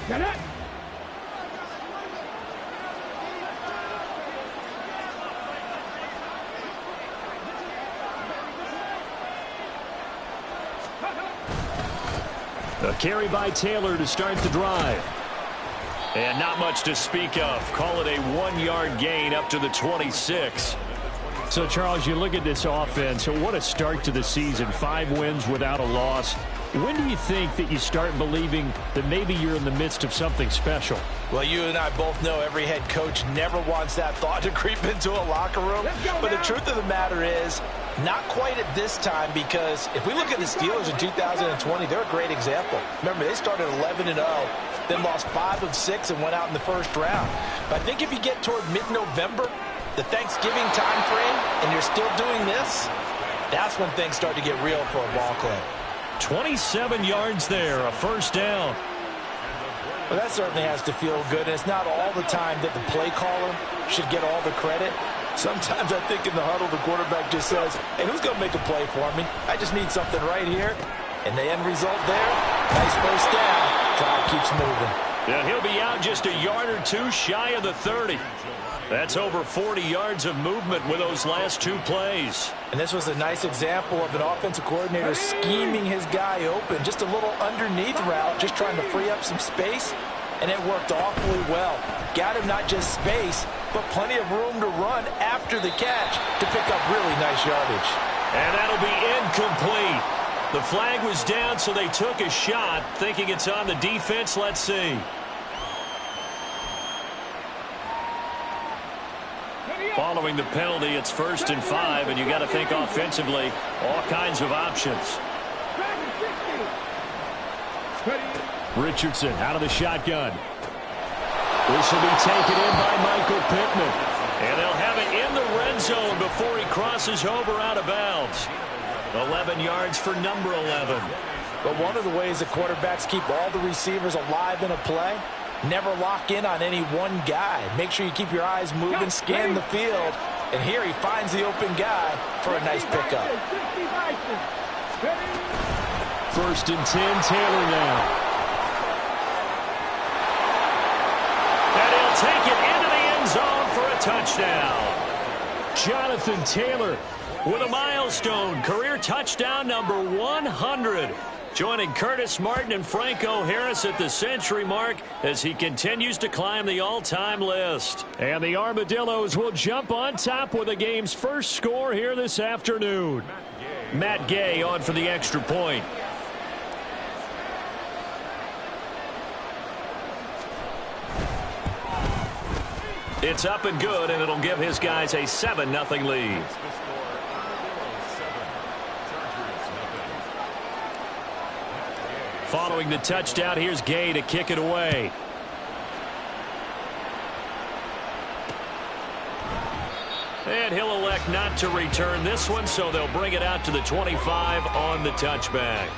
Get it. A carry by Taylor to start the drive. And not much to speak of. Call it a 1-yard gain up to the 26. So, Charles, you look at this offense, what a start to the season. 5 wins without a loss. When do you think that you start believing that maybe you're in the midst of something special? Well, you and I both know every head coach never wants that thought to creep into a locker room. But the truth of the matter is, not quite at this time, because if we look at the Steelers in 2020, they're a great example. Remember, they started 11-0, then lost 5 of 6 and went out in the first round. But I think if you get toward mid-November, the Thanksgiving time frame, and you're still doing this, that's when things start to get real for a ball club. 27 yards there, a first down. Well, that certainly has to feel good, and it's not all the time that the play caller should get all the credit. Sometimes I think in the huddle, the quarterback just says, hey, who's going to make a play for me? I just need something right here. And the end result there, nice first down. Drive keeps moving. Yeah, he'll be out just a yard or two shy of the 30. That's over 40 yards of movement with those last 2 plays. And this was a nice example of an offensive coordinator scheming his guy open. Just a little underneath route, just trying to free up some space. And it worked awfully well. Got him not just space, but plenty of room to run after the catch to pick up really nice yardage. And that'll be incomplete. The flag was down, so they took a shot, thinking it's on the defense. Let's see. Following the penalty, it's 1st and 5, and you got to think offensively, all kinds of options. Richardson out of the shotgun. This will be taken in by Michael Pittman. And they'll have it in the red zone before he crosses over out of bounds. 11 yards for number 11. But one of the ways that quarterbacks keep all the receivers alive in a play, never lock in on any one guy. Make sure you keep your eyes moving, scan the field. And here he finds the open guy for a nice pickup. 1st and 10, Taylor now. And he'll take it into the end zone for a touchdown. Jonathan Taylor with a milestone, career touchdown number 100. Joining Curtis Martin and Franco Harris at the century mark as he continues to climb the all-time list. And the Armadillos will jump on top with the game's first score here this afternoon. Matt Gay on for the extra point. It's up and good, and it'll give his guys a 7-0 lead. Following the touchdown, here's Gay to kick it away. And he'll elect not to return this one, so they'll bring it out to the 25 on the touchback.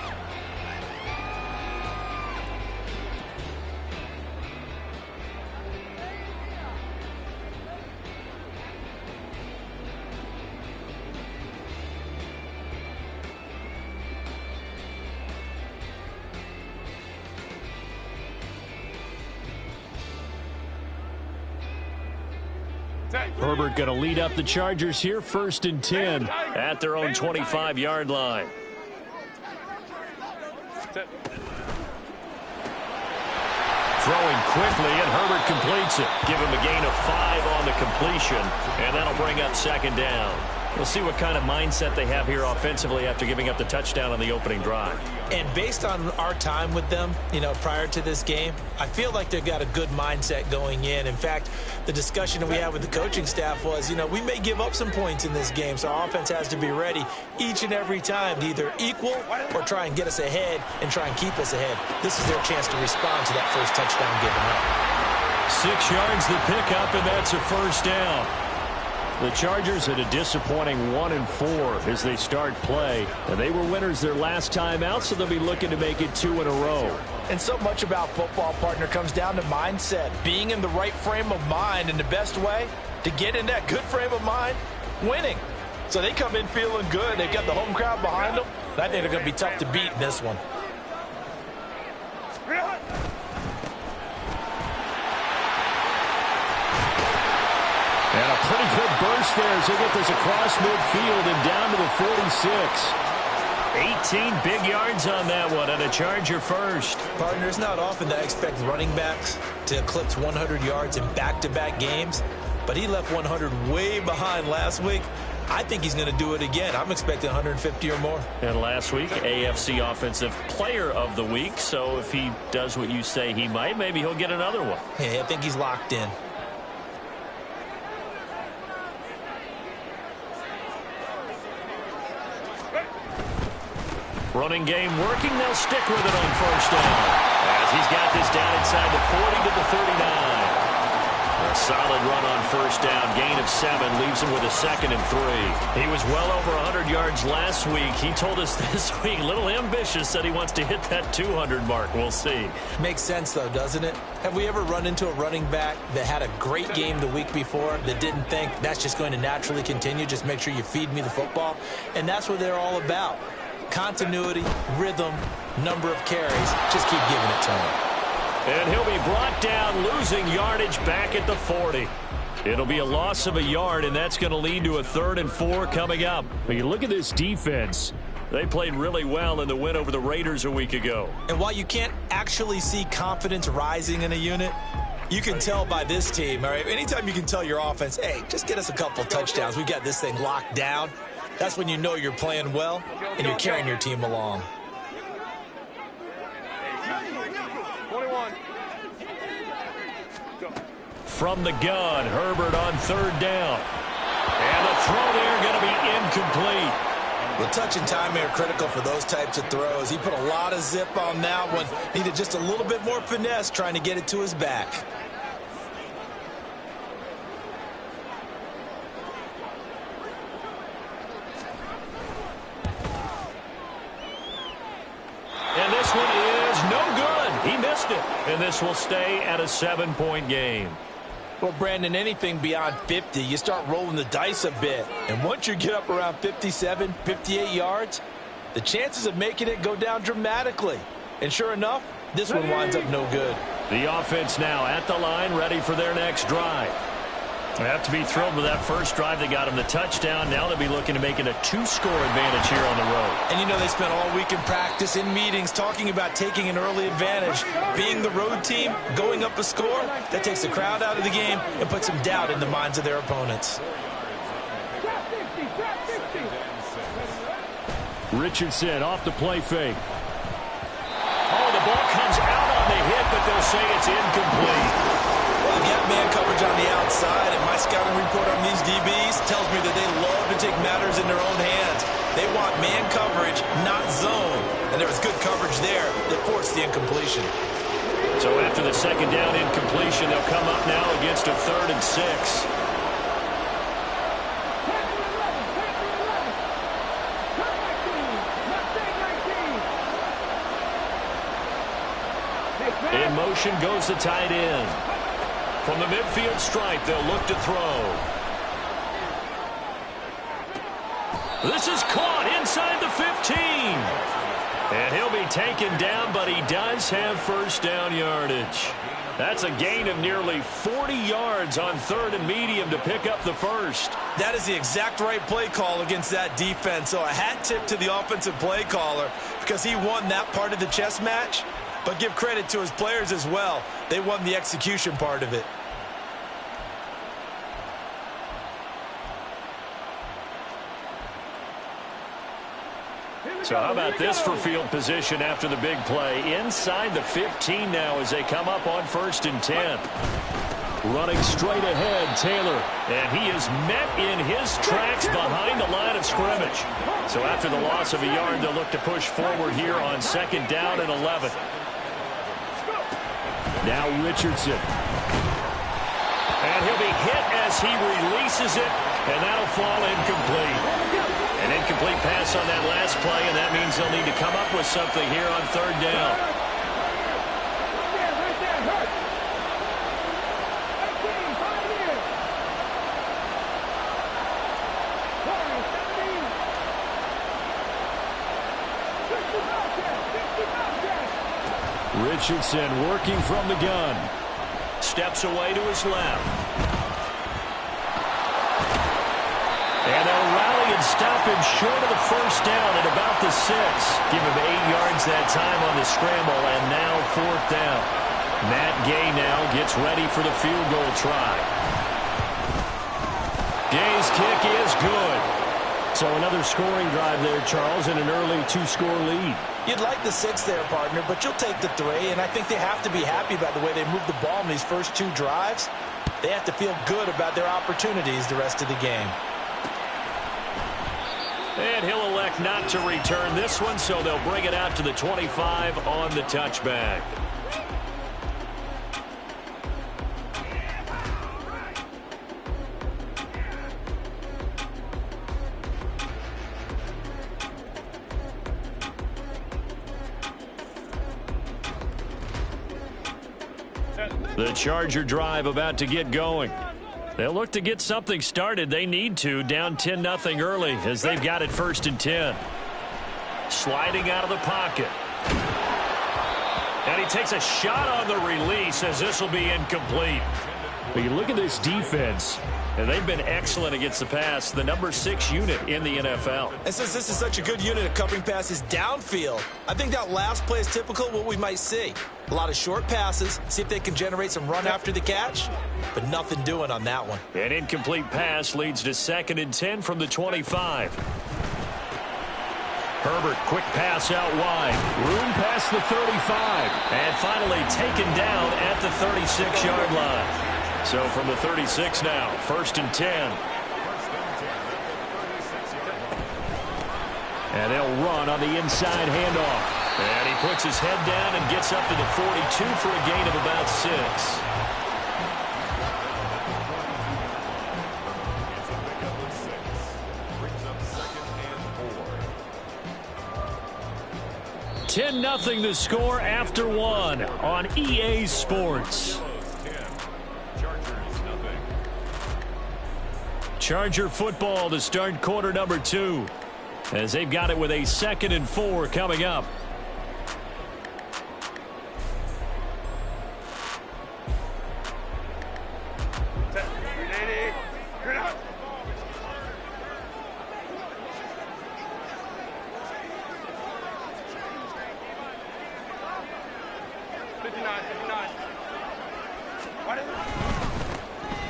Herbert going to lead up the Chargers here, 1st and 10 at their own 25-yard line. Throwing quickly, and Herbert completes it. Give him a gain of 5 on the completion, and that'll bring up 2nd down. We'll see what kind of mindset they have here offensively after giving up the touchdown on the opening drive. And based on our time with them, prior to this game, I feel like they've got a good mindset going in. In fact, the discussion that we had with the coaching staff was, we may give up some points in this game, so our offense has to be ready each and every time to either equal or try and get us ahead and try and keep us ahead. This is their chance to respond to that first touchdown given up. 6 yards the pickup, and that's a first down. The Chargers at a disappointing 1-4 as they start play. And they were winners their last time out, so they'll be looking to make it 2 in a row. And so much about football, partner, comes down to mindset. Being in the right frame of mind, and the best way to get in that good frame of mind, winning. So they come in feeling good. They've got the home crowd behind them. And I think they're going to be tough to beat in this one. pretty good burst there as he'll get this across midfield and down to the 46. 18 big yards on that one, and a Charger first. Partner, it's not often that I expect running backs to eclipse 100 yards in back-to-back games, but he left 100 way behind last week. I think he's going to do it again. I'm expecting 150 or more. And last week, AFC Offensive Player of the Week, so if he does what you say he might, maybe he'll get another one. Yeah, I think he's locked in. Running game working. They'll stick with it on first down as he's got this down inside the 40 to the 39. A solid run on first down. Gain of 7 leaves him with a 2nd and 3. He was well over 100 yards last week. He told us this week, a little ambitious, said he wants to hit that 200 mark. We'll see. Makes sense, though, doesn't it? Have we ever run into a running back that had a great game the week before that didn't think that's just going to naturally continue? Just make sure you feed me the football. And that's what they're all about. Continuity, rhythm, number of carries. Just keep giving it to him. And he'll be brought down, losing yardage back at the 40. It'll be a loss of a yard, and that's going to lead to a 3rd and 4 coming up. When you look at this defense, they played really well in the win over the Raiders a week ago. And while you can't actually see confidence rising in a unit, you can tell by this team, all right? Anytime you can tell your offense, hey, just get us a couple touchdowns. We've got this thing locked down. That's when you know you're playing well and you're carrying your team along. 21. From the gun, Herbert on 3rd down. And the throw there going to be incomplete. The touch and timing are critical for those types of throws. He put a lot of zip on that one. Needed just a little bit more finesse trying to get it to his back. And this one is no good. He missed it. And this will stay at a 7-point game. Well, Brandon, anything beyond 50, you start rolling the dice a bit. And once you get up around 57, 58 yards, the chances of making it go down dramatically. And sure enough, this one winds up no good. The offense now at the line, ready for their next drive. They have to be thrilled with that first drive. They got him the touchdown. Now they'll be looking to make it a 2-score advantage here on the road. And you know they spent all week in practice, in meetings, talking about taking an early advantage. Being the road team, going up a score, that takes the crowd out of the game and puts some doubt in the minds of their opponents. Richardson off the play fake. Oh, the ball comes out on the hit, but they'll say it's incomplete. Well, I've got man coverage on the outside, and my scouting report on these DBs tells me that they love to take matters in their own hands. They want man coverage, not zone. And there was good coverage there that forced the incompletion. So after the 2nd down incompletion, they'll come up now against a 3rd and 6. In motion goes the tight end. From the midfield stripe, they'll look to throw. This is caught inside the 15. And he'll be taken down, but he does have first down yardage. That's a gain of nearly 40 yards on 3rd and medium to pick up the first. That is the exact right play call against that defense. So a hat tip to the offensive play caller because he won that part of the chess match. But give credit to his players as well. They won the execution part of it. So how about this for field position after the big play? Inside the 15 now as they come up on 1st and 10. Running straight ahead, Taylor. And he is met in his tracks behind the line of scrimmage. So after the loss of a yard, they'll look to push forward here on 2nd down and 11. Now Richardson. And he'll be hit as he releases it, and that'll fall incomplete. An incomplete pass on that last play, and that means they'll need to come up with something here on 3rd down. Richardson working from the gun. Steps away to his left. And they'll rally and stop him short of the first down at about the 6. Give him 8 yards that time on the scramble, and now 4th down. Matt Gay now gets ready for the field goal try. Gay's kick is good. So another scoring drive there, Charles, and an early 2-score lead. You'd like the 6 there, partner, but you'll take the 3, and I think they have to be happy about the way they moved the ball in these first 2 drives. They have to feel good about their opportunities the rest of the game. And he'll elect not to return this one, so they'll bring it out to the 25 on the touchback. The Charger drive about to get going. They'll look to get something started. They need to, down 10-0 early as they've got it 1st and 10. Sliding out of the pocket. And he takes a shot on the release as this will be incomplete. But you look at this defense, and they've been excellent against the pass, the number 6 unit in the NFL. And since this is such a good unit of covering passes downfield, I think that last play is typical of what we might see. A lot of short passes, see if they can generate some run after the catch, but nothing doing on that one. An incomplete pass leads to 2nd and 10 from the 25. Herbert, quick pass out wide. Room past the 35. And finally taken down at the 36-yard line. So from the 36 now, 1st and 10. And they'll run on the inside handoff. And he puts his head down and gets up to the 42 for a gain of about 6. 10-0 the score after 1 on EA Sports. Charger football to start quarter number 2 as they've got it with a 2nd and 4 coming up.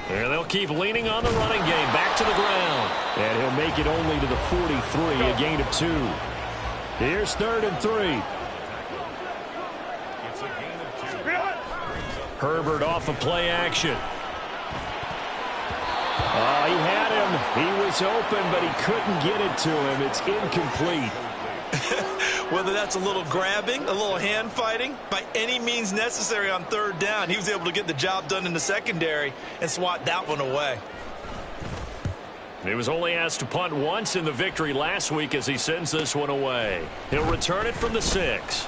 There they'll keep leaning on the running game. Back to the ground. And he'll make it only to the 43, a gain of 2. Here's 3rd and 3. Herbert off of play action. He had him. He was open, but he couldn't get it to him. It's incomplete. Whether that's a little grabbing, a little hand fighting, by any means necessary on 3rd down, he was able to get the job done in the secondary and swat that one away. He was only asked to punt once in the victory last week as he sends this one away. He'll return it from the 6.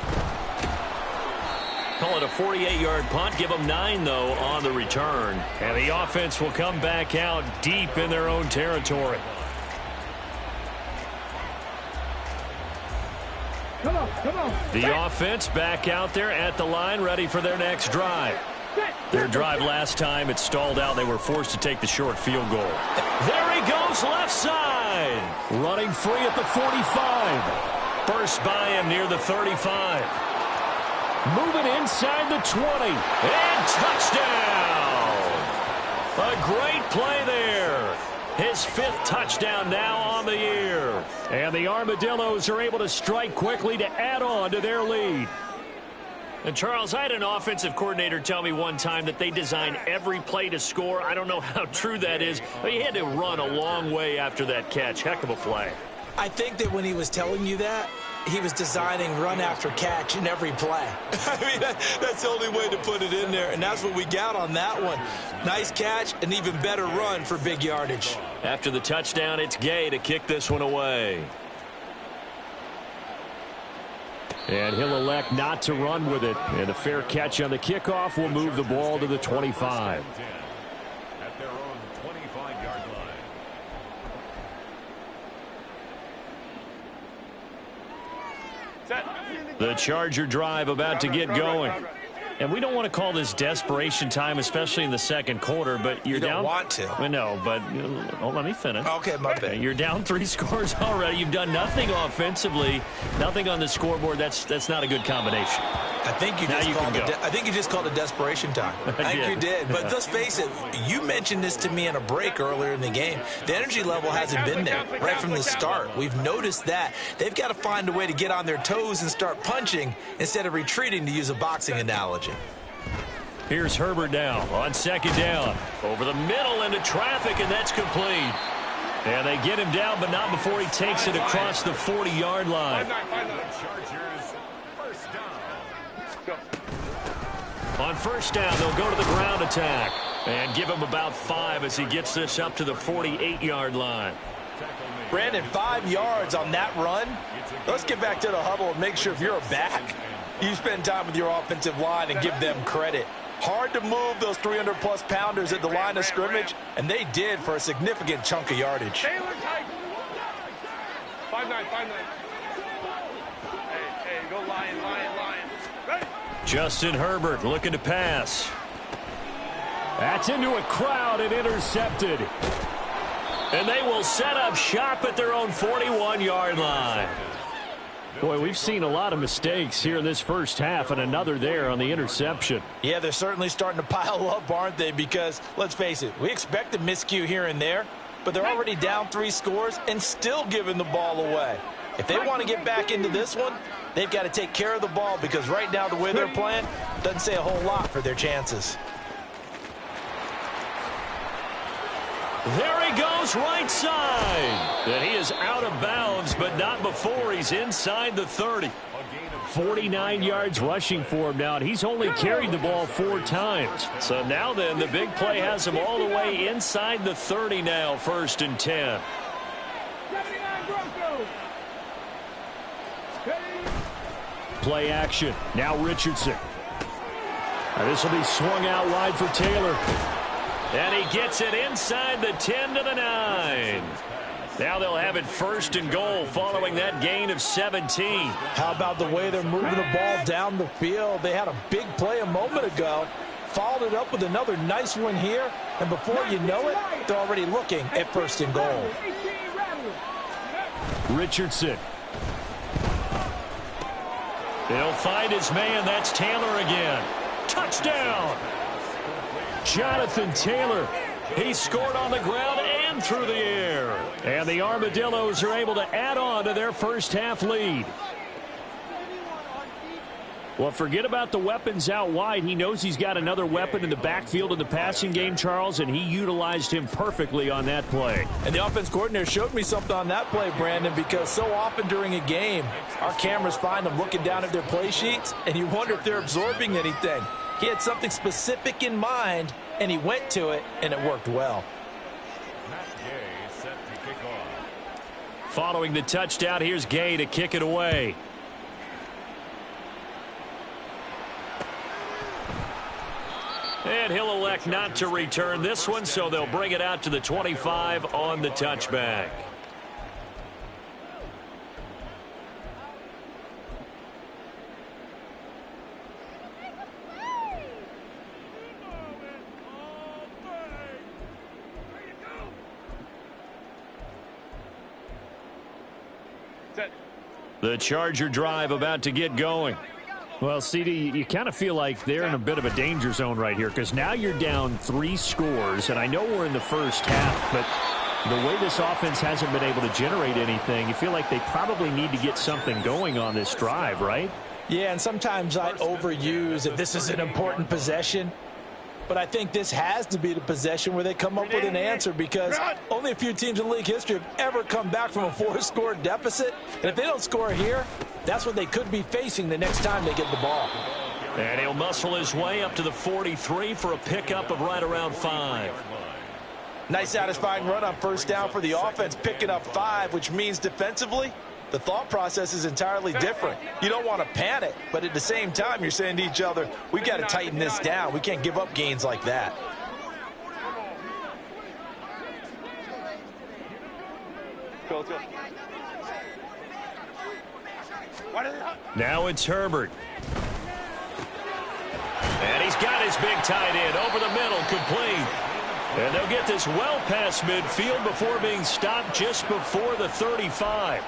Call it a 48-yard punt. Give them 9, though, on the return. And the offense will come back out deep in their own territory. Come on. The offense back out there at the line, ready for their next drive. Their drive last time, it stalled out. They were forced to take the short field goal. There he goes, left side. Running free at the 45. Burst by him near the 35. Moving inside the 20. And touchdown. A great play there. His 5th touchdown now on the year. And the Armadillos are able to strike quickly to add on to their lead. And, Charles, I had an offensive coordinator tell me one time that they design every play to score. I don't know how true that is, but he had to run a long way after that catch. Heck of a play. I think that when he was telling you that, he was designing run after catch in every play. I mean, that's the only way to put it in there, and that's what we got on that one. Nice catch, an even better run for big yardage. After the touchdown, it's Gay to kick this one away. And he'll elect not to run with it. And a fair catch on the kickoff will move the ball to the 25. At their own 25-yard line. The Charger drive about to get going. And we don't want to call this desperation time, especially in the second quarter, but you're down. You don't want to. I know, but let me finish. Okay, my bad. You're down 3 scores already. You've done nothing offensively, nothing on the scoreboard. That's not a good combination. I think you just called it desperation time. I think you did. But let's face it, you mentioned this to me in a break earlier in the game. The energy level hasn't been there right from the start. We've noticed that. They've got to find a way to get on their toes and start punching instead of retreating, to use a boxing analogy. Here's Herbert now on second down. Over the middle into traffic, and that's complete. And they get him down, but not before he takes it across the 40-yard line. On first down, they'll go to the ground attack and give him about 5 as he gets this up to the 48-yard line. Brandon, 5 yards on that run. Let's get back to the huddle and make sure if you're back, you spend time with your offensive line and give them credit. Hard to move those 300-plus pounders at the line of scrimmage, and they did for a significant chunk of yardage. 5-9, 5-9. Hey, go Lion. Ready? Justin Herbert looking to pass. That's into a crowd and intercepted. And they will set up shop at their own 41-yard line. Boy, we've seen a lot of mistakes here in this first half, and another there on the interception. Yeah, they're certainly starting to pile up, aren't they? Because, let's face it, we expect a miscue here and there, but they're already down 3 scores and still giving the ball away. If they want to get back into this one, they've got to take care of the ball, because right now the way they're playing doesn't say a whole lot for their chances. There he goes, right side. And he is out of bounds, but not before he's inside the 30. 49 yards rushing for him now, and he's only carried the ball 4 times. So now then, the big play has him all the way inside the 30 now, 1st and 10. Play action. Now Richardson. This will be swung out wide for Taylor. And he gets it inside the 10 to the 9. Now they'll have it 1st and goal following that gain of 17. How about the way they're moving the ball down the field? They had a big play a moment ago, followed it up with another nice one here, and before you know it, they're already looking at 1st and goal. Richardson. He'll find his man. That's Taylor again. Touchdown! Jonathan Taylor. He scored on the ground and through the air. And the Armadillos are able to add on to their first half lead. Well, forget about the weapons out wide. He knows he's got another weapon in the backfield in the passing game, Charles, and he utilized him perfectly on that play. And the offense coordinator showed me something on that play, Brandon, because so often during a game, our cameras find them looking down at their play sheets, and you wonder if they're absorbing anything. He had something specific in mind, and he went to it, and it worked well. Following the touchdown, here's Gay to kick it away. And he'll elect not to return this one, so they'll bring it out to the 25 on the touchback. The Charger drive about to get going. Well, CD, you kind of feel like they're in a bit of a danger zone right here, because now you're down 3 scores, and I know we're in the first half, but the way this offense hasn't been able to generate anything, you feel like they probably need to get something going on this drive, right? Yeah, and sometimes I overuse that this is an important possession, but I think this has to be the possession where they come up with an answer, because only a few teams in league history have ever come back from a 4-score deficit, and if they don't score here, that's what they could be facing the next time they get the ball. And he'll muscle his way up to the 43 for a pickup of right around 5. Nice satisfying run on first down for the offense, picking up 5, which means defensively, the thought process is entirely different. You don't want to panic, but at the same time, you're saying to each other, we've got to tighten this down. We can't give up gains like that. Now it's Herbert. got his big tight end over the middle, complete. And they'll get this well past midfield before being stopped just before the 35.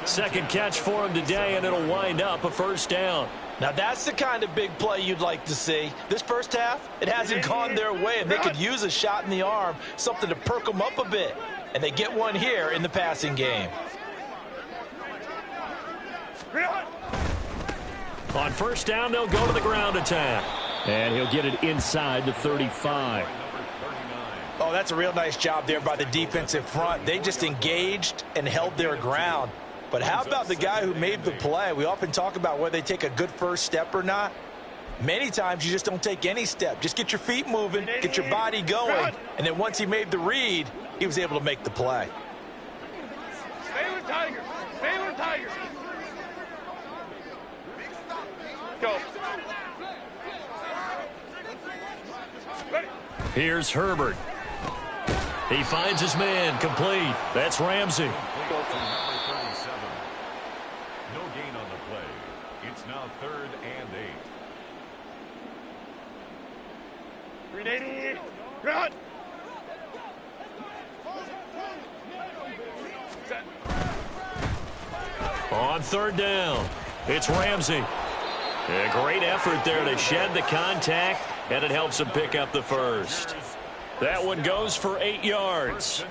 Second catch for him today, and it'll wind up a first down. Now that's the kind of big play you'd like to see. This first half, it hasn't gone their way, and they could use a shot in the arm, something to perk them up a bit. And they get one here in the passing game. On first down, they'll go to the ground attack. And he'll get it inside the 35. Oh, that's a real nice job there by the defensive front. They just engaged and held their ground. But how about the guy who made the play? We often talk about whether they take a good first step or not. Many times you just don't take any step. Just get your feet moving, get your body going. And then once he made the read, he was able to make the play. Baylor Tigers. Baylor Tigers. Go. Ready. Here's Herbert. He finds his man, complete. That's Ramsey. No gain on the play. It's now 3rd and 8. 380. Run. Set. On third down, it's Ramsey. A great effort there to shed the contact, and it helps him pick up the first. That one goes for 8 yards.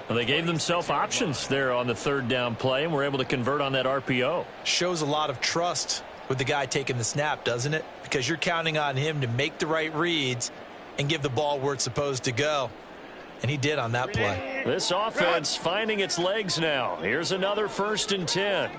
Well, they gave themselves options there on the third down play, and were able to convert on that RPO. Shows a lot of trust with the guy taking the snap, doesn't it? Because you're counting on him to make the right reads and give the ball where it's supposed to go. And he did on that play. This offense finding its legs now. Here's another 1st and 10.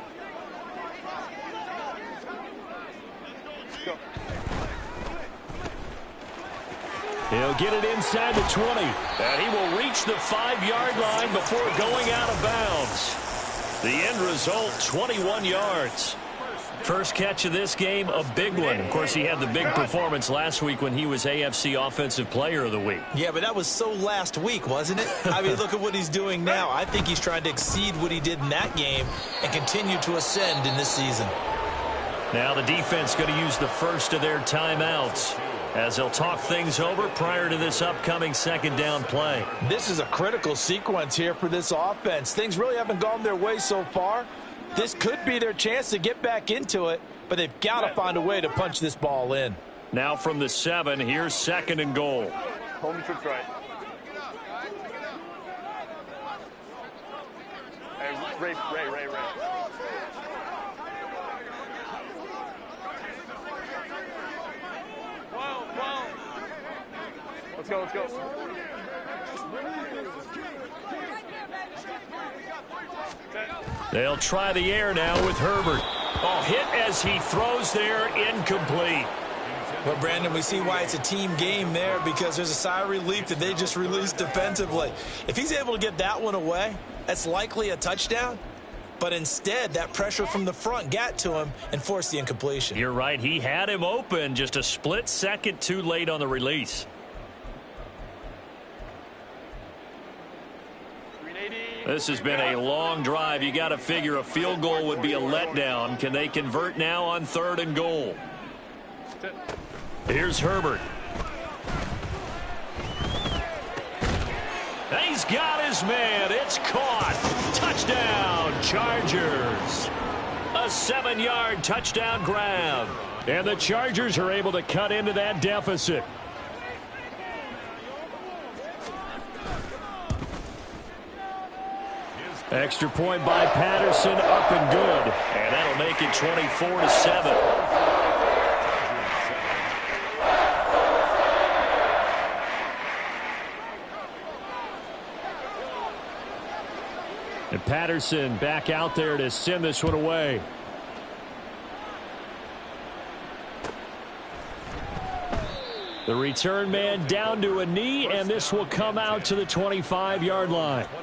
He'll get it inside the 20. And he will reach the 5-yard line before going out of bounds. The end result, 21 yards. First catch of this game, a big one. Of course, he had the big performance last week when he was AFC Offensive Player of the Week. Yeah, but that was so last week, wasn't it? I mean, look at what he's doing now. I think he's trying to exceed what he did in that game and continue to ascend in this season. Now the defense going to use the first of their timeouts as they'll talk things over prior to this upcoming second down play. This is a critical sequence here for this offense. Things really haven't gone their way so far. This could be their chance to get back into it, but they've got to find a way to punch this ball in. Now from the 7, here's 2nd and goal. Home trips right. Hey, Ray. Wow. Let's go. They'll try the air now with Herbert. Oh, hit as he throws there, incomplete. Well, Brandon, we see why it's a team game there, because there's a sigh of relief that they just released defensively. If he's able to get that one away, that's likely a touchdown. But instead, that pressure from the front got to him and forced the incompletion. You're right. He had him open, just a split second too late on the release. This has been a long drive. You got to figure a field goal would be a letdown. Can they convert now on 3rd and goal? Here's Herbert. He's got his man. It's caught. Touchdown, Chargers. A 7-yard touchdown grab. And the Chargers are able to cut into that deficit. Extra point by Patterson, up and good. And that'll make it 24-7. And Patterson back out there to send this one away. The return man down to a knee, and this will come out to the 25-yard line. 25-yard line.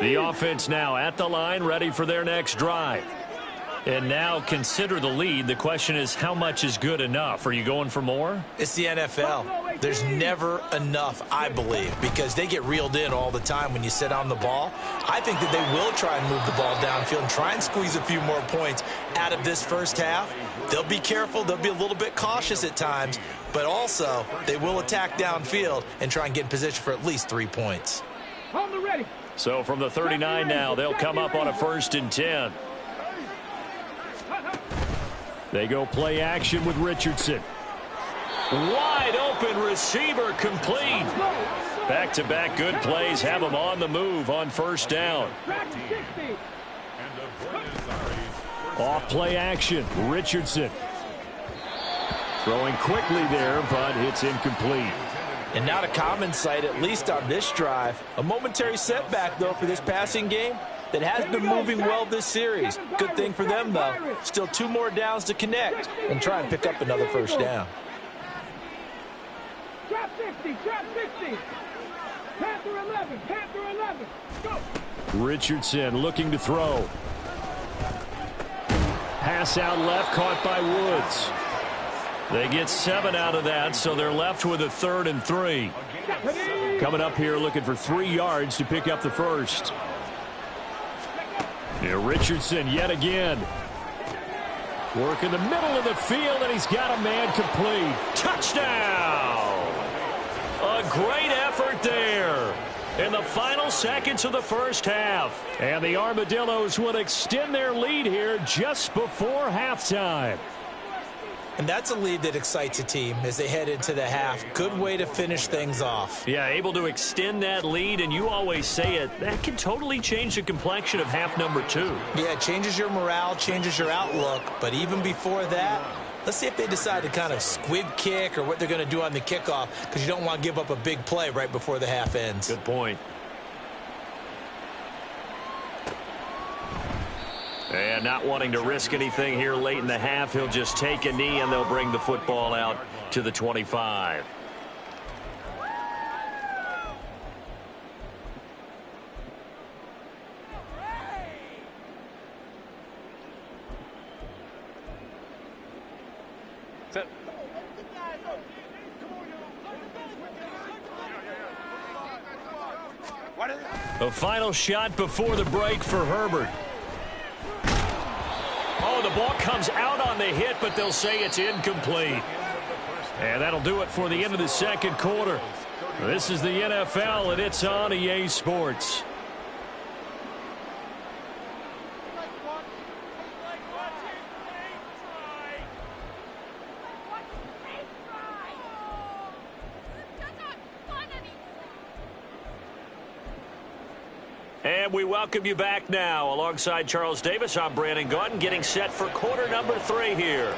The offense now at the line, ready for their next drive. And now consider the lead. The question is, how much is good enough? Are you going for more? It's the NFL. There's never enough, I believe, because they get reeled in all the time when you sit on the ball. I think that they will try and move the ball downfield and try and squeeze a few more points out of this first half. They'll be careful. They'll be a little bit cautious at times, but also they will attack downfield and try and get in position for at least 3 points. So from the 39 now, they'll come up on a 1st and 10. They go play action with Richardson. Wide open receiver complete. Back-to-back good plays have them on the move on 1st down. Off play action, Richardson. Throwing quickly there, but it's incomplete. And not a common sight, at least on this drive. A momentary setback, though, for this passing game that has been moving well this series. Good thing for them, though. Still 2 more downs to connect and try and pick up another 1st down. Drop 60, drop 60. Panther 11, Panther 11. Go. Richardson looking to throw. Pass out left, caught by Woods. They get 7 out of that, so they're left with a 3rd and 3. Coming up here looking for 3 yards to pick up the 1st. Yeah, Richardson yet again. Work in the middle of the field, and he's got a man complete. Touchdown! A great effort there in the final seconds of the 1st half. And the Armadillos will extend their lead here just before halftime. And that's a lead that excites a team as they head into the half. Good way to finish things off. Yeah, able to extend that lead, and you always say it, that can totally change the complexion of half number 2. Yeah, it changes your morale, changes your outlook. But even before that, let's see if they decide to kind of squib kick or what they're going to do on the kickoff, because you don't want to give up a big play right before the half ends. Good point. And not wanting to risk anything here late in the half, he'll just take a knee and they'll bring the football out to the 25. Set. A final shot before the break for Herbert. Oh, the ball comes out on the hit, but they'll say it's incomplete. And that'll do it for the end of the 2nd quarter. This is the NFL, and it's on EA Sports. And we welcome you back now. Alongside Charles Davis, I'm Brandon Gaudin, getting set for quarter number 3 here.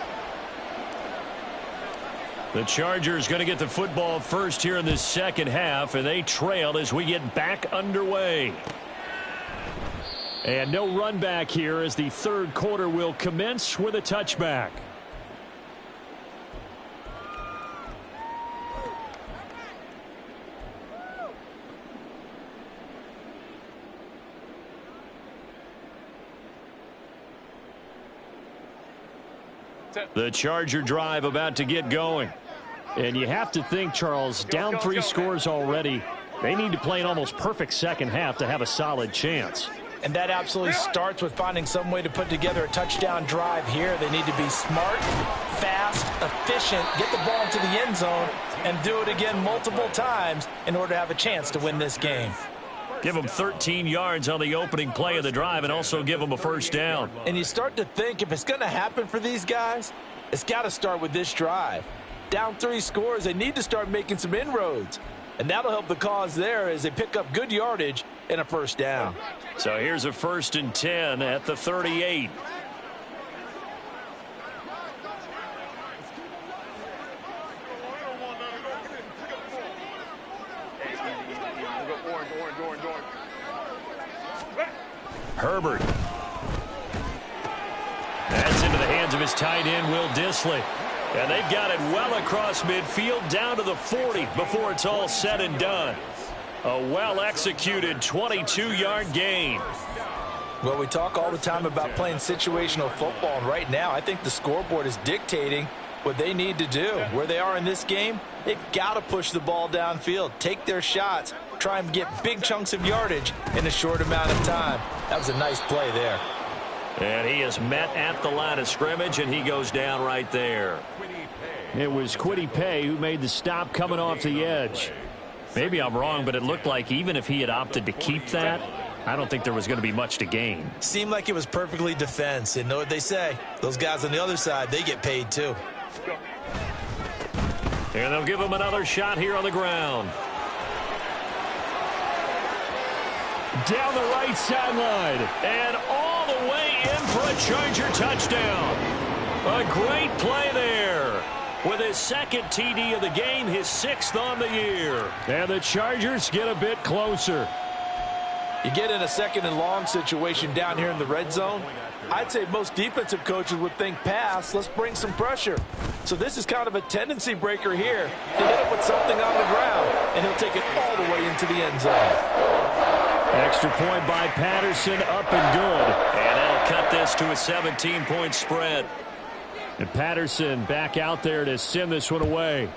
The Chargers going to get the football first here in this 2nd half, and they trail as we get back underway. And no run back here as the 3rd quarter will commence with a touchback. The Charger drive about to get going. And you have to think, Charles, down 3 scores already. They need to play an almost perfect 2nd half to have a solid chance. And that absolutely starts with finding some way to put together a touchdown drive here. They need to be smart, fast, efficient, get the ball into the end zone, and do it again multiple times in order to have a chance to win this game. Give them 13 yards on the opening play of the drive and also give them a 1st down. And you start to think if it's going to happen for these guys, it's got to start with this drive. Down 3 scores, they need to start making some inroads. And that'll help the cause there as they pick up good yardage and a 1st down. So here's a 1st and 10 at the 38. Herbert. That's into the hands of his tight end, Will Dissly. And they've got it well across midfield down to the 40 before it's all said and done. A well-executed 22-yard gain. Well, we talk all the time about playing situational football, and right now I think the scoreboard is dictating what they need to do. Where they are in this game, they've got to push the ball downfield, take their shots, try and get big chunks of yardage in a short amount of time. That was a nice play there. And he is met at the line of scrimmage, and he goes down right there. It was Kwity Paye who made the stop coming off the edge. Maybe I'm wrong, but it looked like even if he had opted to keep that, I don't think there was going to be much to gain. Seemed like it was perfectly defense. And know what they say? Those guys on the other side, they get paid too. And they'll give him another shot here on the ground. Down the right sideline. And all the way in for a Charger touchdown. A great play there. With his second TD of the game, his 6th on the year. And the Chargers get a bit closer. You get in a 2nd and long situation down here in the red zone, I'd say most defensive coaches would think pass, let's bring some pressure. So this is kind of a tendency breaker here to hit him with something on the ground, and he'll take it all the way into the end zone. Extra point by Patterson, up and good. And that'll cut this to a 17-point spread. And Patterson back out there to send this one away.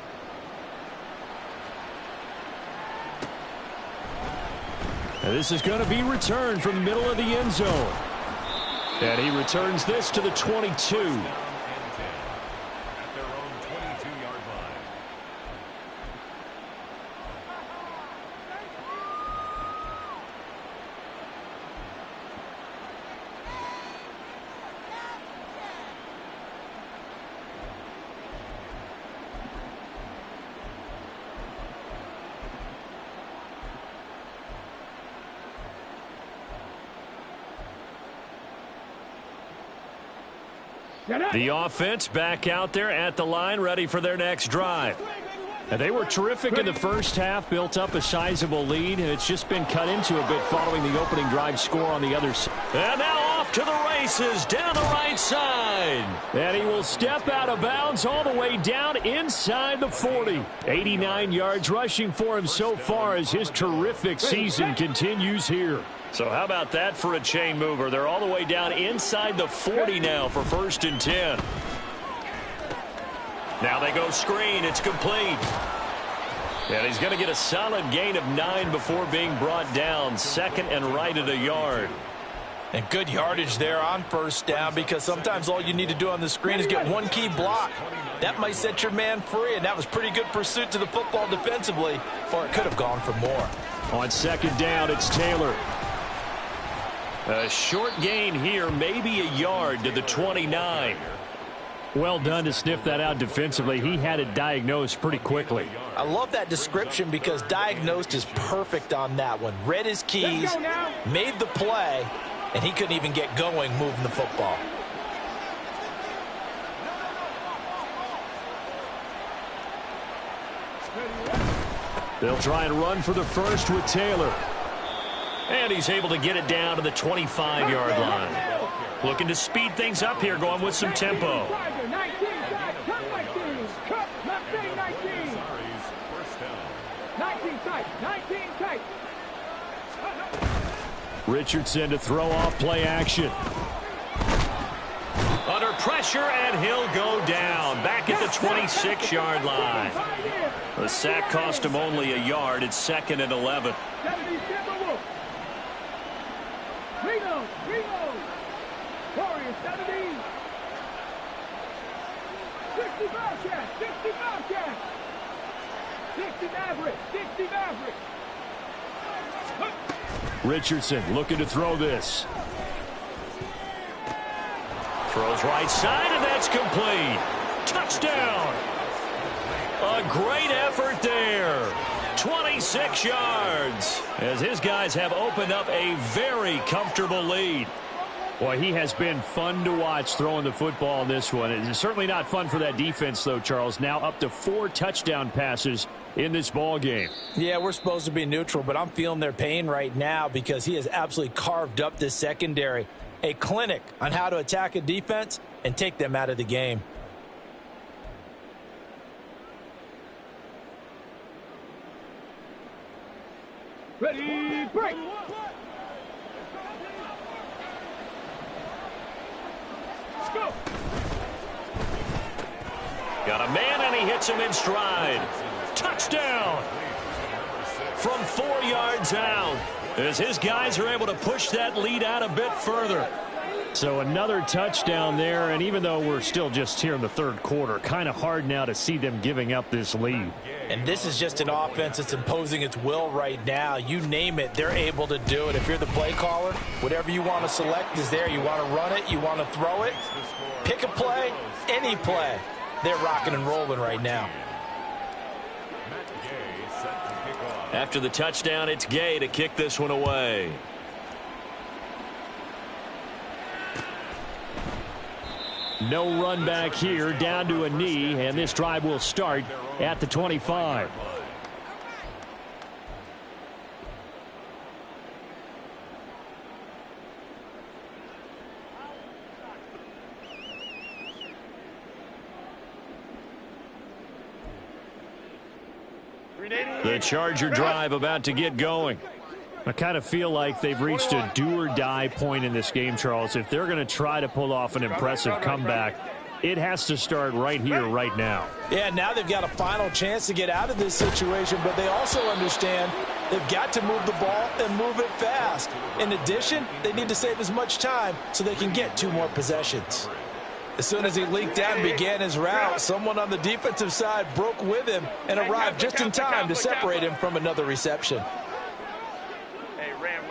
And this is going to be returned from the middle of the end zone. And he returns this to the 22. The offense back out there at the line, ready for their next drive. And they were terrific in the first half, built up a sizable lead, and it's just been cut into a bit following the opening drive score on the other side. And now off to the races down the right side. And he will step out of bounds all the way down inside the 40. 89 yards rushing for him so far as his terrific season continues here. So how about that for a chain mover? They're all the way down inside the 40 now for 1st and 10. Now they go screen. It's complete. And he's going to get a solid gain of 9 before being brought down. 2nd and right at a yard. And good yardage there on 1st down, because sometimes all you need to do on the screen is get one key block. That might set your man free, and that was pretty good pursuit to the football defensively, or it could have gone for more. On 2nd down, it's Taylor. A short gain here, maybe a yard to the 29. Well done to sniff that out defensively. He had it diagnosed pretty quickly. I love that description because diagnosed is perfect on that one. Read his keys, made the play, and he couldn't even get going moving the football. They'll try and run for the first with Taylor. And he's able to get it down to the 25-yard line. Looking to speed things up here, going with some tempo. Richardson to throw off play action. Under pressure, and he'll go down. Back at the 26-yard line. The sack cost him only a yard. It's 2nd and 11. Warriors 70. 60 Bobcats. 60 Bobcats. 60 Mavericks. 60 Mavericks. Richardson looking to throw this. Throws right side, and that's complete. Touchdown. A great effort there. 26 yards. As his guys have opened up a very comfortable lead. Boy, he has been fun to watch throwing the football in this one. It's certainly not fun for that defense, though, Charles. Now up to 4 touchdown passes in this ball game. Yeah, we're supposed to be neutral, but I'm feeling their pain right now because he has absolutely carved up this secondary. A clinic on how to attack a defense and take them out of the game. Ready, break. Got a man, and he hits him in stride. Touchdown! From 4 yards out, as his guys are able to push that lead out a bit further. So another touchdown there, and even though we're still just here in the third quarter, kind of hard now to see them giving up this lead. And this is just an offense that's imposing its will right now. You name it, they're able to do it. If you're the play caller, whatever you want to select is there. You want to run it, you want to throw it, pick a play, any play. They're rocking and rolling right now. After the touchdown, it's Gay to kick this one away. No run back here, down to a knee, and this drive will start at the 25. The Charger drive about to get going. I kind of feel like they've reached a do-or-die point in this game, Charles. If they're going to try to pull off an impressive comeback, it has to start right here, right now. Yeah, now they've got a final chance to get out of this situation, but they also understand they've got to move the ball and move it fast. In addition, they need to save as much time so they can get 2 more possessions. As soon as he leaked out and began his route, someone on the defensive side broke with him and arrived just in time to separate him from another reception. Hey, ram.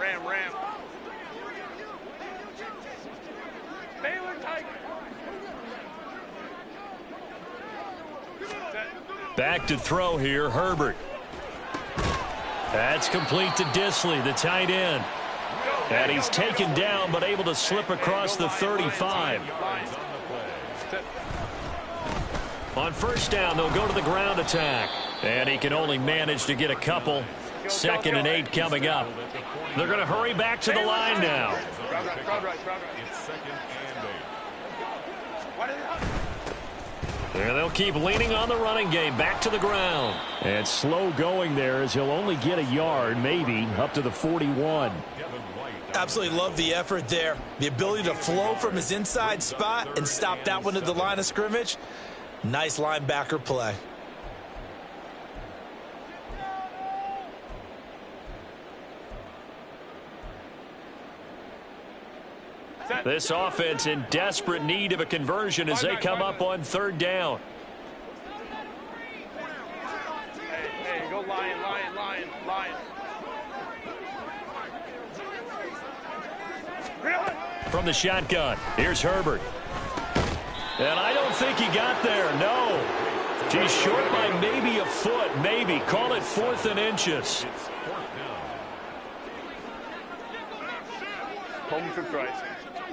Baylor Tiger. Back to throw here, Herbert. That's complete to Disley, the tight end. And he's taken down, but able to slip across the 35. On first down, they'll go to the ground attack. And he can only manage to get a couple. 2nd and 8 coming up. They're going to hurry back to the line now. And they'll keep leaning on the running game. Back to the ground. And slow going there as he'll only get a yard, maybe, up to the 41. Absolutely love the effort there. The ability to flow from his inside spot and stop that one at the line of scrimmage. Nice linebacker play. This offense in desperate need of a conversion as they come up on 3rd down. Hey, go Lion. From the shotgun, here's Herbert. And I don't think he got there, no. He's short by maybe a foot, maybe. Call it 4th and inches. Home trips right.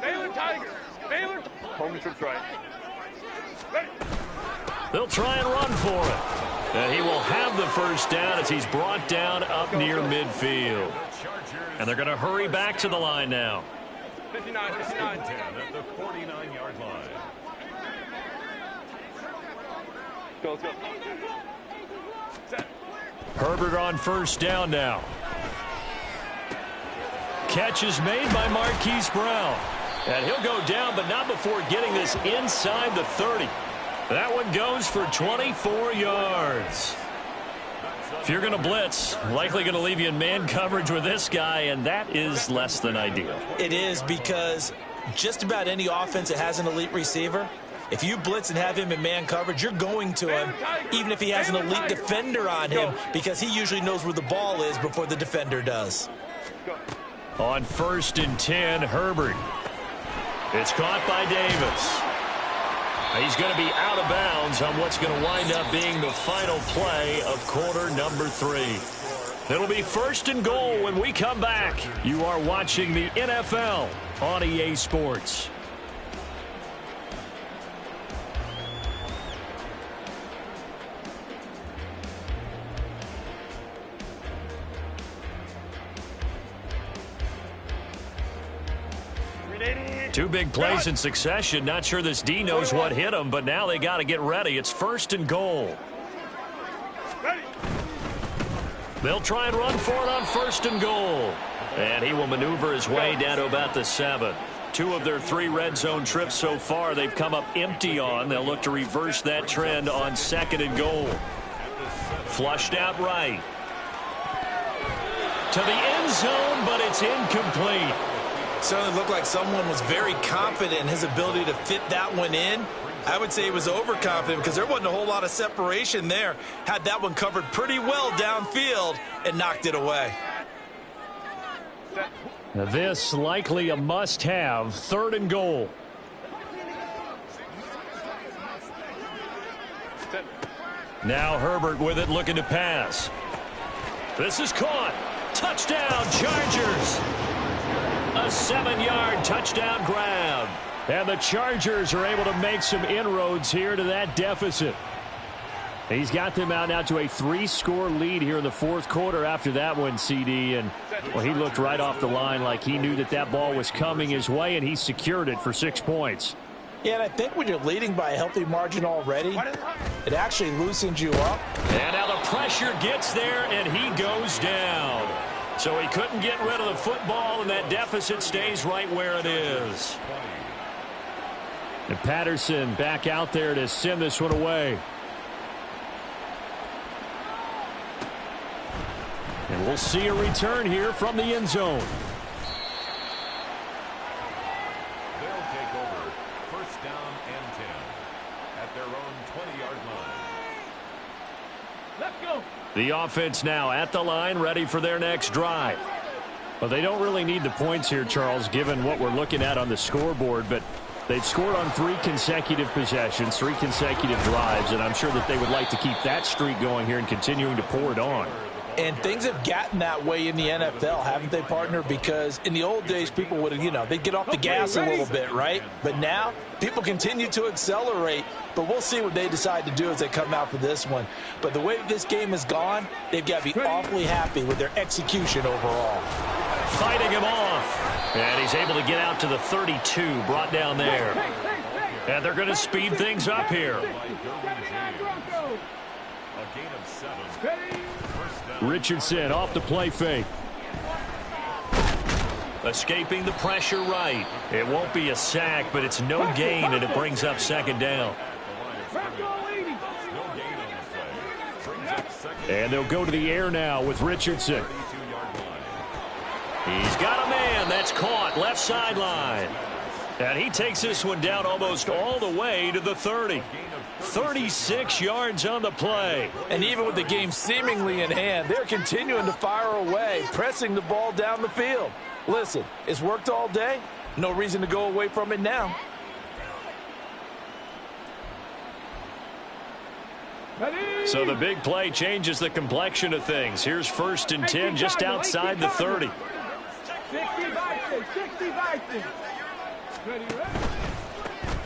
Baylor Tigers. Home trips right. They'll try and run for it. And he will have the first down as he's brought down up near midfield. And they're going to hurry back to the line now. 59 at the 49-yard line. Let's go. Set. Herbert on first down now. Catch is made by Marquise Brown. And he'll go down, but not before getting this inside the 30. That one goes for 24 yards. If you're going to blitz, likely going to leave you in man coverage with this guy, and that is less than ideal. It is, because just about any offense that has an elite receiver, if you blitz and have him in man coverage, you're going to him, even if he has an elite defender on him, because he usually knows where the ball is before the defender does. On 1st and 10, Herbert. It's caught by Davis. He's going to be out of bounds on what's going to wind up being the final play of quarter number 3. It'll be 1st and goal when we come back. You are watching the NFL on EA Sports. Two big plays in succession. Not sure this D knows what hit him, but now they got to get ready. It's 1st and goal. They'll try and run for it on 1st and goal. And he will maneuver his way down to about the 7. 2 of their 3 red zone trips so far, they've come up empty on. They'll look to reverse that trend on 2nd and goal. Flushed out right. To the end zone, but it's incomplete. Certainly looked like someone was very confident in his ability to fit that one in. I would say he was overconfident because there wasn't a whole lot of separation there. Had that one covered pretty well downfield and knocked it away. Now this likely a must-have. 3rd and goal. Now Herbert with it, looking to pass. This is caught. Touchdown, Chargers. A 7-yard touchdown grab. And the Chargers are able to make some inroads here to that deficit. He's got them out now to a 3-score lead here in the 4th quarter after that one, CD. And, well, he looked right off the line like he knew that that ball was coming his way, and he secured it for 6 points. Yeah, and I think when you're leading by a healthy margin already, it actually loosens you up. And now the pressure gets there, and he goes down. So he couldn't get rid of the football, and that deficit stays right where it is. And Patterson back out there to send this one away. And we'll see a return here from the end zone. They'll take over 1st down and 10 at their own 20-yard line. Let's go. The offense now at the line, ready for their next drive. Well, they don't really need the points here, Charles, given what we're looking at on the scoreboard, but they've scored on 3 consecutive possessions, 3 consecutive drives, and I'm sure that they would like to keep that streak going here and continuing to pour it on. And things have gotten that way in the NFL, haven't they, partner? Because in the old days, people would, they'd get off the gas a little bit, right? But now, people continue to accelerate. But we'll see what they decide to do as they come out for this one. But the way this game has gone, they've got to be awfully happy with their execution overall. Fighting him off. And he's able to get out to the 32, brought down there. And they're going to speed things up here. A gain of 7. Richardson off the play fake. Escaping the pressure right. It won't be a sack, but it's no gain, and it brings up 2nd down. And they'll go to the air now with Richardson. He's got a man. That's caught. Left sideline. And he takes this one down almost all the way to the 30. 36 yards on the play. And even with the game seemingly in hand, they're continuing to fire away, pressing the ball down the field. Listen, it's worked all day. No reason to go away from it now. So the big play changes the complexion of things. Here's 1st and 10 just outside the 30. 60.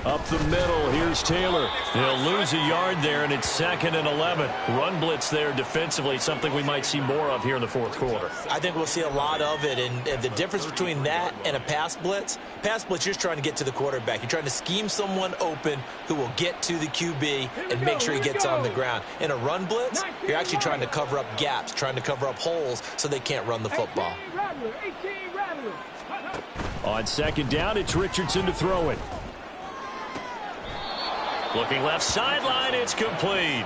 Up the middle, here's Taylor. He'll lose a yard there, and it's 2nd and 11. Run blitz there defensively, something we might see more of here in the 4th quarter. I think we'll see a lot of it, and the difference between that and a pass blitz, you're just trying to get to the quarterback. You're trying to scheme someone open who will get to the QB and make sure he gets on the ground. In a run blitz, you're actually trying to cover up gaps, trying to cover up holes so they can't run the football. On 2nd down, it's Richardson to throw it. Looking left sideline, it's complete.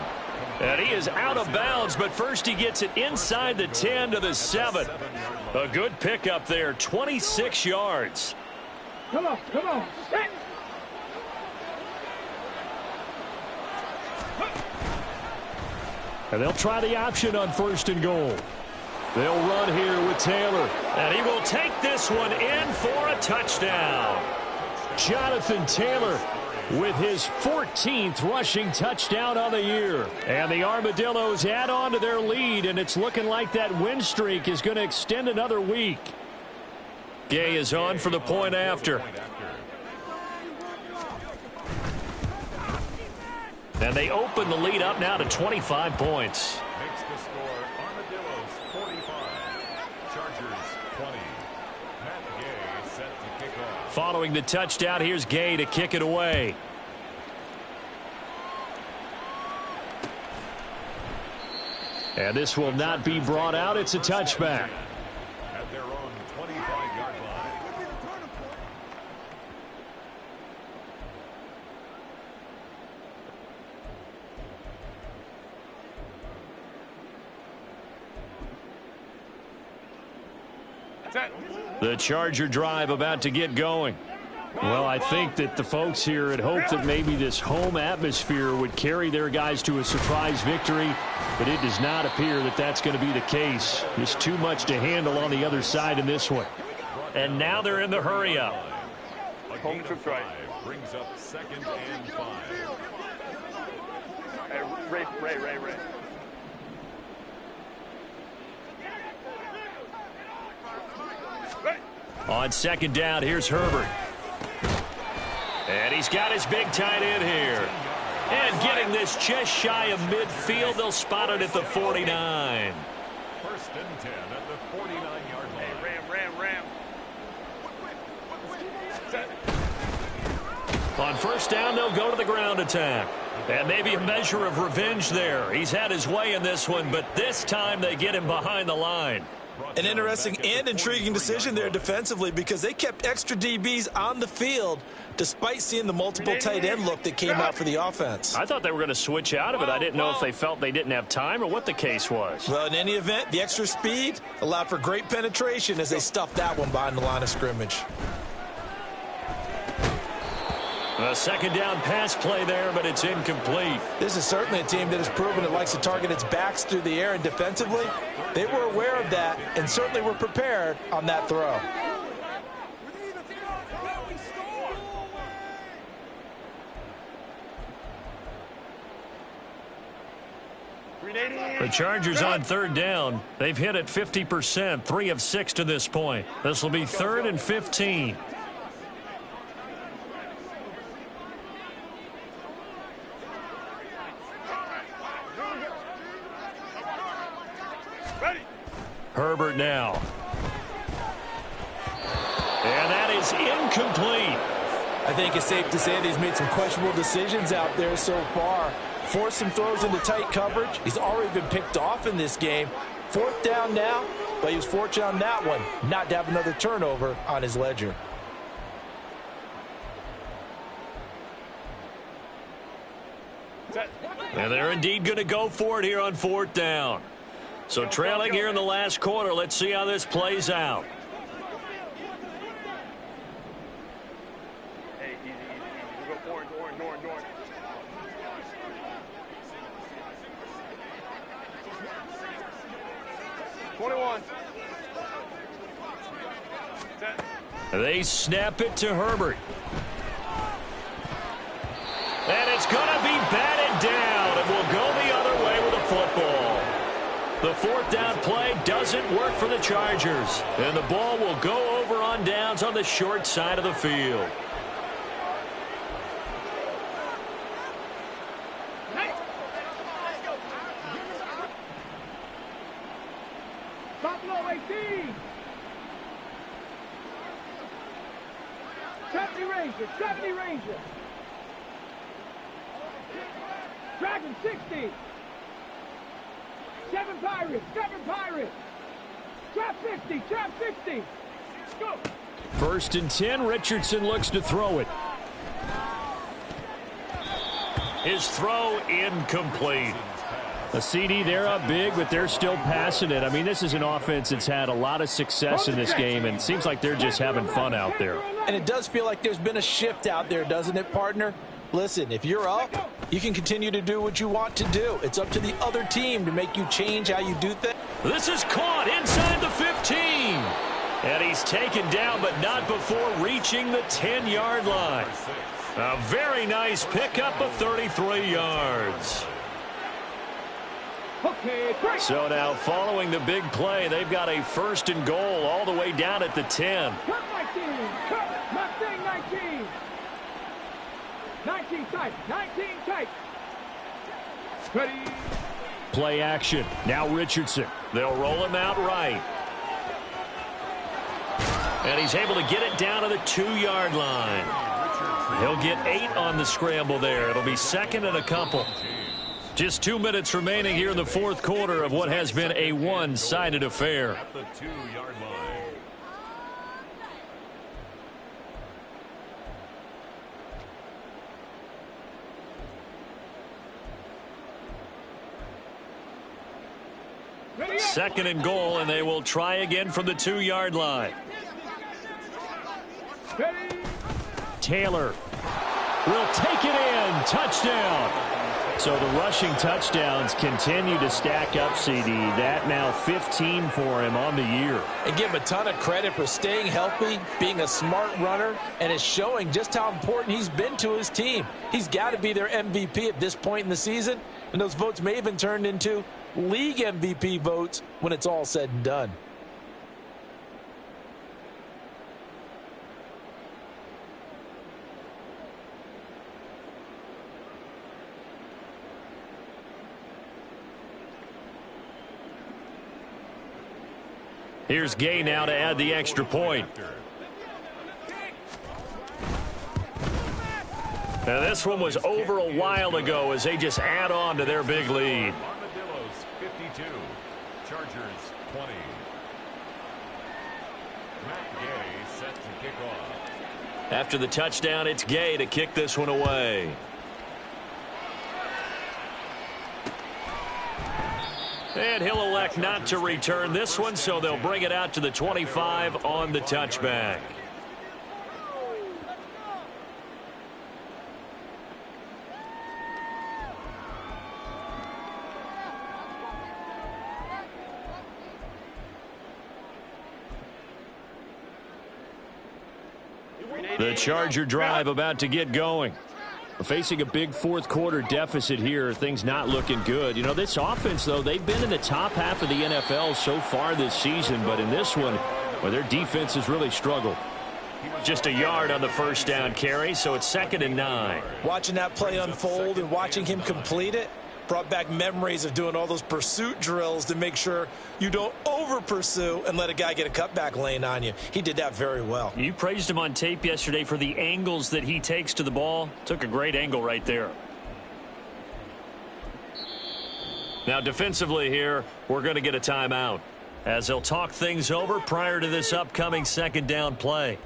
And he is out of bounds, but first he gets it inside the 10 to the 7. A good pickup there, 26 yards. Come on. And they'll try the option on 1st and goal. They'll run here with Taylor. And he will take this one in for a touchdown. Jonathan Taylor with his 14th rushing touchdown on the year. And the Armadillos add on to their lead, and it's looking like that win streak is going to extend another week. Gay is on for the point after. And they open the lead up now to 25 points. Makes the score Armadillos 45, Chargers 20. Matt Gay set to kick off. Following the touchdown, here's Gay to kick it away. And this will not be brought out. It's a touchback. At their own 25-yard line. The Charger drive about to get going. Well, I think that the folks here had hoped that maybe this home atmosphere would carry their guys to a surprise victory, but it does not appear that that's going to be the case. There's too much to handle on the other side in this one. And now they're in the hurry-up. Home trip drive. Brings up 2nd and 5. Hey, Ray. On 2nd down, here's Herbert. And he's got his big tight end here. And getting this just shy of midfield, they'll spot it at the 49. 1st and 10 at the 49-yard line. Ram. On 1st down, they'll go to the ground attack. And maybe a measure of revenge there. He's had his way in this one, but this time they get him behind the line. An interesting and intriguing decision there defensively because they kept extra DBs on the field despite seeing the multiple tight end look that came out for the offense. I thought they were going to switch out of it. I didn't know if they felt they didn't have time or what the case was. Well, in any event, the extra speed allowed for great penetration as they stuffed that one behind the line of scrimmage. A 2nd down pass play there, but it's incomplete. This is certainly a team that has proven it likes to target its backs through the air, and defensively, they were aware of that and certainly were prepared on that throw. The Chargers on 3rd down. They've hit it 50%, 3 of 6 to this point. This will be 3rd and 15. Herbert now. And that is incomplete. I think it's safe to say that he's made some questionable decisions out there so far. Forced some throws into tight coverage. He's already been picked off in this game. 4th down now, but he was fortunate on that one not to have another turnover on his ledger. And they're indeed going to go for it here on 4th down. So trailing here in the last quarter, let's see how this plays out. Hey, easy. We go orange. 21. They snap it to Herbert. And it's going to be batted down, and will go the other way with the football. The 4th down play doesn't work for the Chargers, and the ball will go over on downs on the short side of the field. Buffalo 18. 70 Rangers. Dragon 60. 7 Pirates. Trap 50. Go. 1st and 10, Richardson looks to throw it. His throw incomplete. A CD, they're up big, but they're still passing it. I mean, this is an offense that's had a lot of success in this game, and it seems like they're just having fun out there. And it does feel like there's been a shift out there, doesn't it, partner? Listen, if you're up, you can continue to do what you want to do. It's up to the other team to make you change how you do things. This is caught inside the 15. And he's taken down, but not before reaching the 10-yard line. A very nice pickup of 33 yards. Okay, great. So now following the big play, they've got a 1st and goal all the way down at the 10. Cut 19. Cut. Mustang 19. 19 tight. Ready. Play action. Now Richardson. They'll roll him out right. And he's able to get it down to the 2-yard line. He'll get 8 on the scramble there. It'll be 2nd and a couple. Just 2 minutes remaining here in the 4th quarter of what has been a one-sided affair. At the 2-yard line. 2nd and goal, and they will try again from the 2-yard line. Taylor will take it in. Touchdown. So the rushing touchdowns continue to stack up, CD. That now 15 for him on the year. And give him a ton of credit for staying healthy, being a smart runner, and it's showing just how important he's been to his team. He's got to be their MVP at this point in the season, and those votes may even turn into league MVP votes when it's all said and done. Here's Gay now to add the extra point. Now this one was over a while ago as they just add on to their big lead. Armadillos 52, Chargers 20. Matt Gay set to kick off. After the touchdown, it's Gay to kick this one away. And he'll elect not to return this one, so they'll bring it out to the 25 on the touchback. The Charger drive about to get going. Facing a big fourth-quarter deficit here, things not looking good. You know, this offense, though, they've been in the top half of the NFL so far this season, but in this one, well, their defense has really struggled. Just a yard on the first down carry, so it's 2nd and 9. Watching that play unfold and watching him complete it brought back memories of doing all those pursuit drills to make sure you don't over-pursue and let a guy get a cutback lane on you. He did that very well. You praised him on tape yesterday for the angles that he takes to the ball. Took a great angle right there. Now defensively here, we're going to get a timeout as they'll talk things over prior to this upcoming 2nd down play.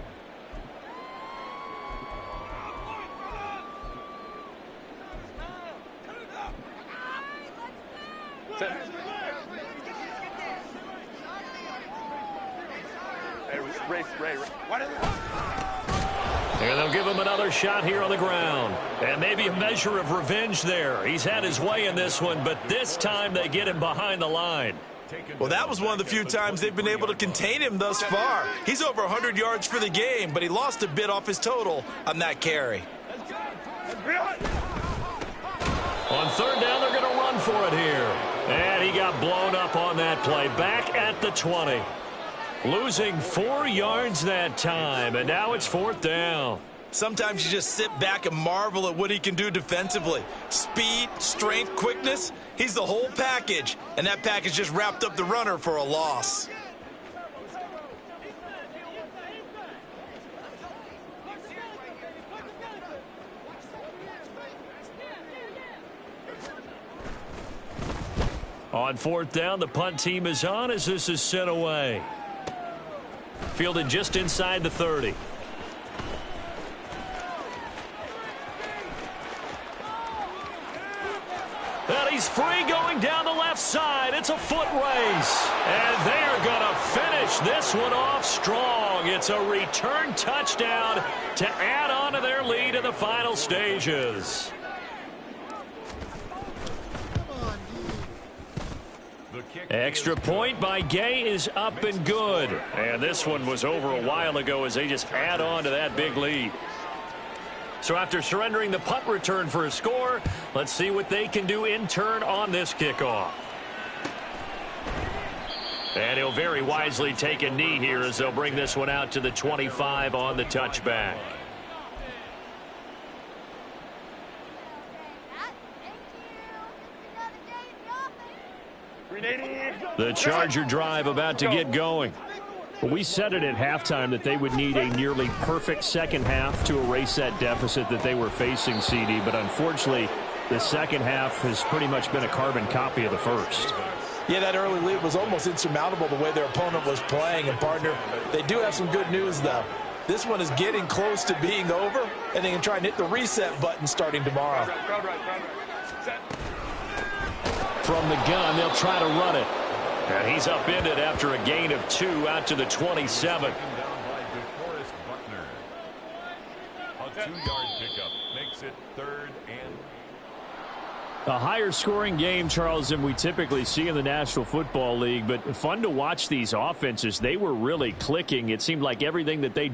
And they'll give him another shot here on the ground. And maybe a measure of revenge there. He's had his way in this one, but this time they get him behind the line. Well, that was one of the few times they've been able to contain him thus far. He's over 100 yards for the game, but he lost a bit off his total on that carry. On 3rd down, they're going to run for it here. And he got blown up on that play. Back at the 20. Losing 4 yards that time, and now it's 4th down. Sometimes you just sit back and marvel at what he can do defensively. Speed, strength, quickness, he's the whole package. And that package just wrapped up the runner for a loss. On 4th down, the punt team is on as this is sent away. Fielded just inside the 30. And he's free going down the left side. It's a foot race. And they are going to finish this one off strong. It's a return touchdown to add on to their lead in the final stages. Extra point by Gay is up and good. And this one was over a while ago as they just add on to that big lead. So after surrendering the punt return for a score, let's see what they can do in turn on this kickoff. And he'll very wisely take a knee here as they'll bring this one out to the 25 on the touchback. The Charger drive about to get going. Well, we said it at halftime that they would need a nearly perfect second half to erase that deficit that they were facing, CD. But unfortunately, the second half has pretty much been a carbon copy of the first. Yeah, that early lead was almost insurmountable the way their opponent was playing. And, partner, they do have some good news, though. This one is getting close to being over, and they can try and hit the reset button starting tomorrow. From the gun, they'll try to run it. And he's upended after a gain of 2 out to the 27. Down by DeForest Buckner. A 2-yard pickup makes it 3rd and A higher scoring game, Charles, than we typically see in the National Football League, but fun to watch these offenses. They were really clicking. It seemed like everything that they